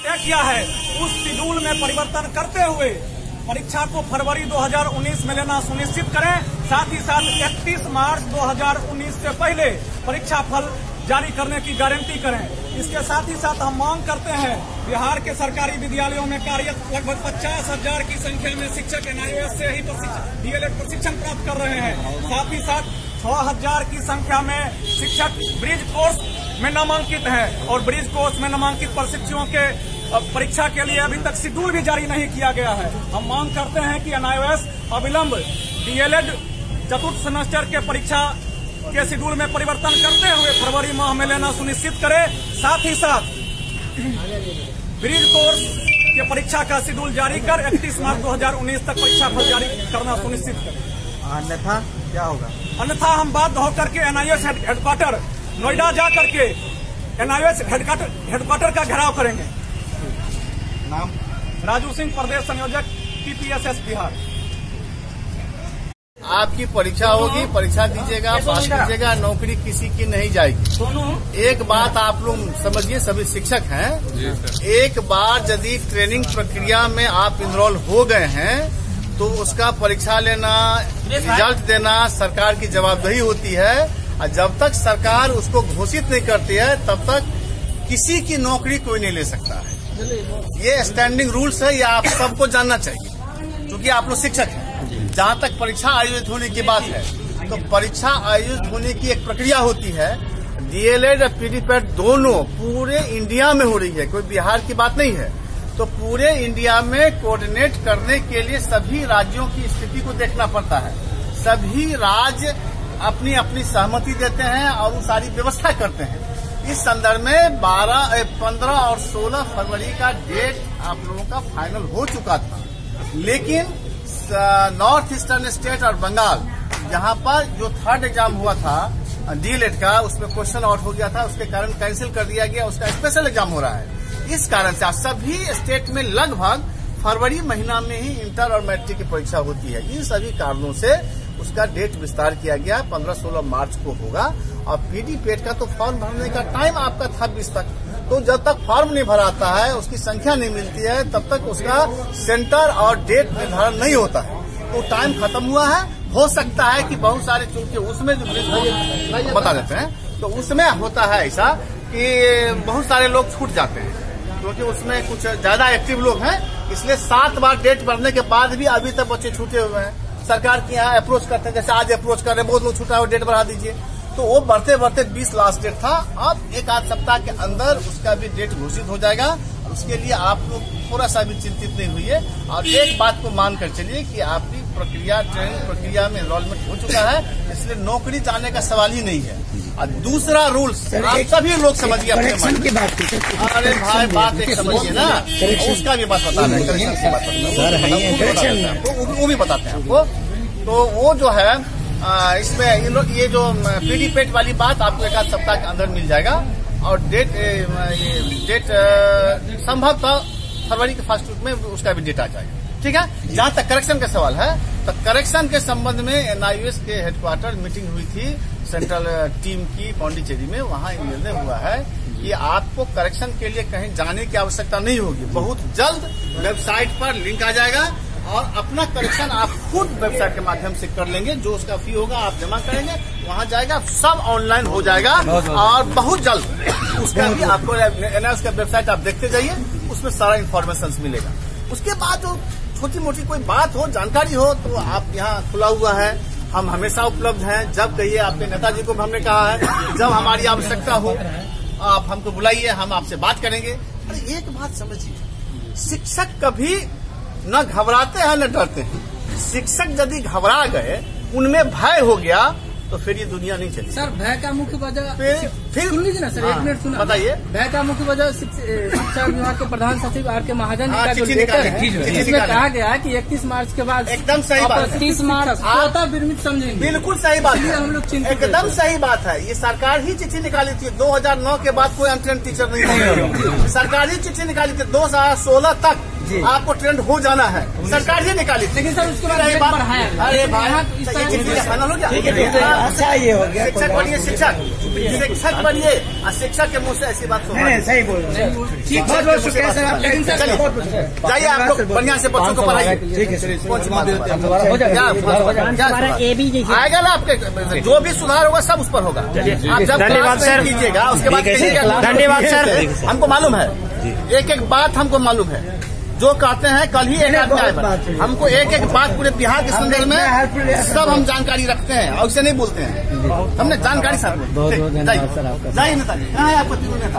तय किया है उस शेड्यूल में परिवर्तन करते हुए परीक्षा को फरवरी 2019 में लेना सुनिश्चित करें। साथ ही साथ 31 मार्च 2019 से पहले परीक्षा फल जारी करने की गारंटी करें। इसके साथ ही साथ हम मांग करते हैं बिहार के सरकारी विद्यालयों में कार्यरत लगभग 50,000 की संख्या में शिक्षक NIOS से ही DLED प्रशिक्षण प्राप्त कर रहे हैं। साथ ही साथ 6,000 की संख्या में शिक्षक ब्रिज कोर्स में नामांकित हैं और ब्रिज कोर्स में नामांकित प्रशिक्षुओं के परीक्षा के लिए अभी तक शेड्यूल भी जारी नहीं किया गया है। हम मांग करते हैं कि NIOS अविलंब DLED चतुर्थ सेमेस्टर के परीक्षा के शेड्यूल में परिवर्तन करते हुए फरवरी माह में लेना सुनिश्चित करे। साथ ही साथ ब्रिज कोर्स के परीक्षा का शेड्यूल जारी कर 31 मार्च 2019 तक परीक्षा फल जारी करना सुनिश्चित करें। अन्यथा क्या होगा? अन्यथा हम बाध्य होकर के NIOS हेडक्वार्टर नोएडा जा करके NIOS हेडक्वार्टर का घेराव करेंगे। नाम? राजू सिंह, प्रदेश संयोजक TPSS बिहार। आपकी परीक्षा होगी, परीक्षा दीजिएगा, पास कीजिएगा, नौकरी किसी की नहीं जाएगी। एक बात आप लोग समझिए, सभी शिक्षक हैं, एक बार यदि ट्रेनिंग प्रक्रिया में आप इनरोल हो गए हैं तो उसका परीक्षा लेना, रिजल्ट देना सरकार की जवाबदेही होती है। और जब तक सरकार उसको घोषित नहीं करती है तब तक किसी की नौकरी कोई नहीं ले सकता है। ये स्टैंडिंग रूल्स है, ये आप सबको जानना चाहिए क्योंकि आप लोग शिक्षक हैं। जहाँ तक परीक्षा आयोजित होने की बात है तो परीक्षा आयोजित होने की एक प्रक्रिया होती है। DLED और PDPAT दोनों पूरे इंडिया में हो रही है, कोई बिहार की बात नहीं है। तो पूरे इंडिया में कोऑर्डिनेट करने के लिए सभी राज्यों की स्थिति को देखना पड़ता है। सभी राज्य अपनी अपनी सहमति देते हैं और वो सारी व्यवस्था करते हैं। इस संदर्भ में 15 और 16 फरवरी का डेट आप लोगों का फाइनल हो चुका था, लेकिन नॉर्थ ईस्टर्न स्टेट और बंगाल जहां पर जो थर्ड एग्जाम हुआ था DLED का, उसमें क्वेश्चन आउट हो गया था, उसके कारण कैंसिल कर दिया गया। उसका स्पेशल एग्जाम हो रहा है। इस कारण से सभी स्टेट में लगभग फरवरी महीना में ही इंटर और मैट्रिक की परीक्षा होती है। इन सभी कारणों से उसका डेट विस्तार किया गया, 15-16 मार्च को होगा। और PDPAT का तो फॉर्म भरने का टाइम आपका था 20 तक। तो जब तक फॉर्म नहीं भराता है, उसकी संख्या नहीं मिलती है, तब तक उसका सेंटर और डेट निर्धारण नहीं होता है। तो टाइम खत्म हुआ है। हो सकता है कि बहुत सारे, चूंकि उसमें जो बता देते हैं तो उसमें होता है ऐसा कि बहुत सारे लोग छूट जाते हैं क्योंकि उसमें कुछ ज्यादा एक्टिव लोग हैं, इसलिए 7 बार डेट भरने के बाद भी अभी तक बच्चे छूटे हुए हैं। सरकार के यहाँ अप्रोच करते हैं, जैसे आज अप्रोच कर रहे हैं, बहुत लोग छूटा है, डेट बढ़ा दीजिए। तो वो बढ़ते बढ़ते 20 लास्ट डेट था। अब एक आध सप्ताह के अंदर उसका भी डेट घोषित हो जाएगा। उसके लिए आप लोग थोड़ा सा भी चिंतित नहीं हुई। और एक बात को मानकर चलिए कि आपकी प्रक्रिया, ट्रेनिंग प्रक्रिया में एनरोलमेंट हो चुका है, इसलिए नौकरी जाने का सवाल ही नहीं है। और दूसरा रूल्स आप सभी लोग समझिए अपने मन की बात। अरे भाई बात एक समझिए ना, उसका भी बात बता रहे हैं, वो भी बताते हैं आपको। तो वो जो है इसमें ये जो PDPAT वाली बात आपको एक आध सप्ताह के अंदर मिल जाएगा। और डेट संभवतः फरवरी के फर्स्ट वीक में उसका भी डेट आ जाएगा। ठीक है। जहाँ तक करेक्शन का सवाल है तो करेक्शन के संबंध में NIOS के हेडक्वार्टर मीटिंग हुई थी सेंट्रल टीम की पांडिचेरी में। वहाँ निर्णय हुआ है कि आपको करेक्शन के लिए कहीं जाने की आवश्यकता नहीं होगी। बहुत जल्द वेबसाइट पर लिंक आ जाएगा और अपना करेक्शन आप खुद वेबसाइट के माध्यम से कर लेंगे। जो उसका फी होगा आप जमा करेंगे, वहाँ जाएगा, सब ऑनलाइन हो जाएगा। और बहुत जल्द उसका भी आपको NIOS का वेबसाइट आप देखते जाइए, उसमें सारा इन्फॉर्मेशन मिलेगा। उसके बाद जो छोटी मोटी कोई बात हो, जानकारी हो, तो आप यहाँ खुला हुआ है, हम हमेशा उपलब्ध हैं। जब कहिए, आपके नेताजी को हमने कहा है जब हमारी आवश्यकता हो आप हमको बुलाइए, हम आपसे बात करेंगे। अरे एक बात समझिए, शिक्षक कभी न घबराते हैं न डरते हैं। शिक्षक यदि घबरा गए, उनमें भय हो गया, तो फिर ये दुनिया नहीं चली। सर भय का मुख्य वजह फिर सुन लीजिए ना सर, एक मिनट सुना बताइए। भय का मुख्य वजह शिक्षा विभाग के प्रधान सचिव R.K. महाजन जी का जो लेटर है, जिसमें कहा गया है कि 31 मार्च के बाद एकदम सही बात, 30 मार्च स्वतः विरमित समझेंगे। बिल्कुल सही बात है, हम लोग चिंतित, एकदम सही बात है। ये सरकार ही चिट्ठी निकाली थी 2009 के बाद कोई अनट्रेंड टीचर नहीं था। सरकार ही चिट्ठी निकाली थी 2016 तक आपको ट्रेंड हो जाना है, सरकार ही निकाली। लेकिन सर उसके बाद अरे भाई फाइनल हो गया। अच्छा ये हो गया। शिक्षक बनिए, शिक्षक बनिए और शिक्षक के मुंह से ऐसी बात सुना। सही बोल रहे हैं। ठीक, बहुत बहुत शुक्रिया सर। लेकिन जाइए आप लोग बढ़िया से बच्चों को पढ़ाइए। ठीक है सर। आएगा ना आपके, जो भी सुधार होगा सब उस पर होगा। आप जब धन्यवाद सर कीजिएगा उसके बाद धन्यवाद सर। हमको मालूम है, एक एक बात हमको मालूम है। जो कहते हैं कल ही एक आदमी आएगा, हमको एक एक बात पूरे बिहार के संदर्भ में सब हम जानकारी रखते हैं और उससे नहीं बोलते हैं। हमने जानकारी साथ में। बहुत धन्यवाद सर आपका। जाइए नेताजी, कहाँ है आपका तीनों नेता?